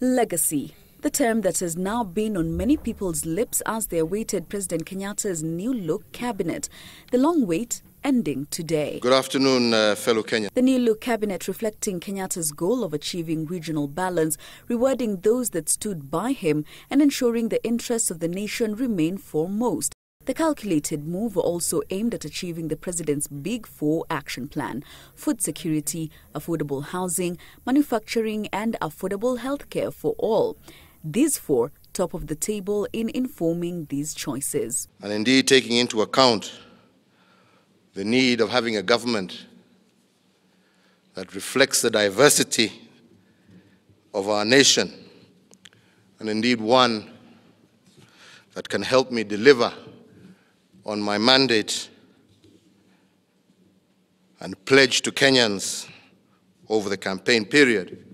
Legacy, the term that has now been on many people's lips as they awaited President Kenyatta's new-look cabinet. The long wait ending today. Good afternoon, fellow Kenyans. The new-look cabinet reflecting Kenyatta's goal of achieving regional balance, rewarding those that stood by him and ensuring the interests of the nation remain foremost. The calculated move also aimed at achieving the president's Big Four action plan: food security, affordable housing, manufacturing and affordable healthcare for all. These four top of the table in informing these choices. And indeed taking into account the need of having a government that reflects the diversity of our nation, and indeed one that can help me deliver on my mandate and pledge to Kenyans over the campaign period.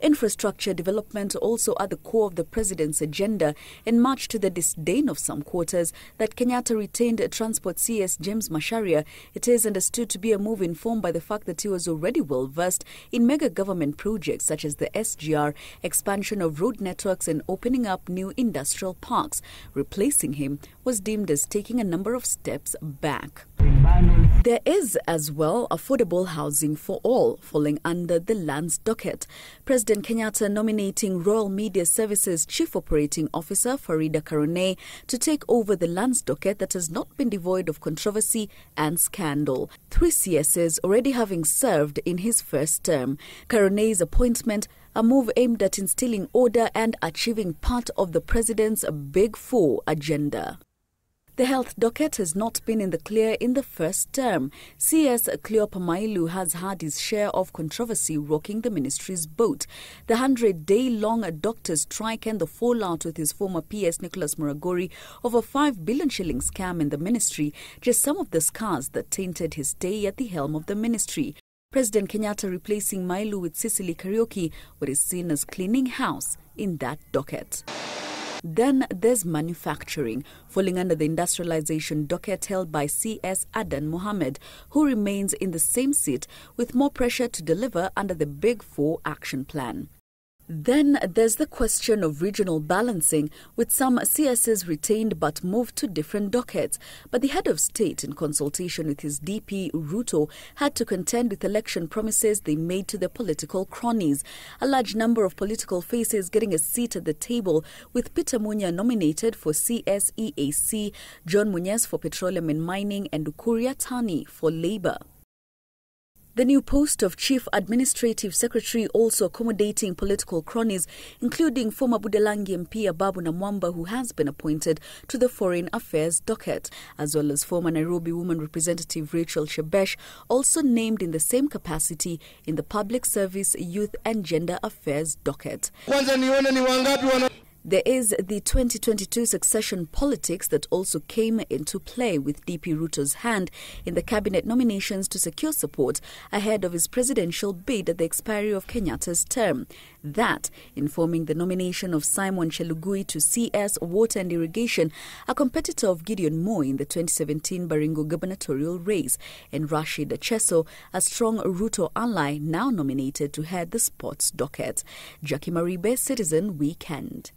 Infrastructure development also at the core of the president's agenda, and much to the disdain of some quarters that Kenyatta retained Transport CS James Macharia. It is understood to be a move informed by the fact that he was already well versed in mega government projects such as the SGR, expansion of road networks and opening up new industrial parks. Replacing him was deemed as taking a number of steps back. There is as well affordable housing for all, falling under the lands docket. President Kenyatta nominating Royal Media Services Chief Operating Officer Farida Karone to take over the lands docket that has not been devoid of controversy and scandal. 3 CSs already having served in his first term. Karone's appointment, a move aimed at instilling order and achieving part of the president's Big Four agenda. The health docket has not been in the clear in the first term. CS Cleopa Mailu has had his share of controversy rocking the ministry's boat. The 100-day-long doctor strike and the fallout with his former PS Nicholas Muragori over 5 billion shilling scam in the ministry, just some of the scars that tainted his stay at the helm of the ministry. President Kenyatta replacing Mailu with Cicely Kariuki, what is seen as cleaning house in that docket. Then there's manufacturing, falling under the industrialization docket held by CS Adan Mohammed, who remains in the same seat with more pressure to deliver under the Big Four action plan. Then there's the question of regional balancing, with some CSs retained but moved to different dockets. But the head of state, in consultation with his DP Ruto, had to contend with election promises they made to the political cronies. A large number of political faces getting a seat at the table, with Peter Munya nominated for CSEAC, John Munyes for Petroleum and Mining, and Ukuria Tani for Labour. The new post of Chief Administrative Secretary also accommodating political cronies, including former Budalangi MP Ababu Namwamba, who has been appointed to the Foreign Affairs docket, as well as former Nairobi Woman Representative Rachel Shebesh, also named in the same capacity in the Public Service, Youth and Gender Affairs docket. There is the 2022 succession politics that also came into play, with DP Ruto's hand in the cabinet nominations to secure support ahead of his presidential bid at the expiry of Kenyatta's term. That informing the nomination of Simon Chelugui to CS Water and Irrigation, a competitor of Gideon Moi in the 2017 Baringo gubernatorial race, and Rashid Acheso, a strong Ruto ally, now nominated to head the sports docket. Jackie Maribe, Citizen Weekend.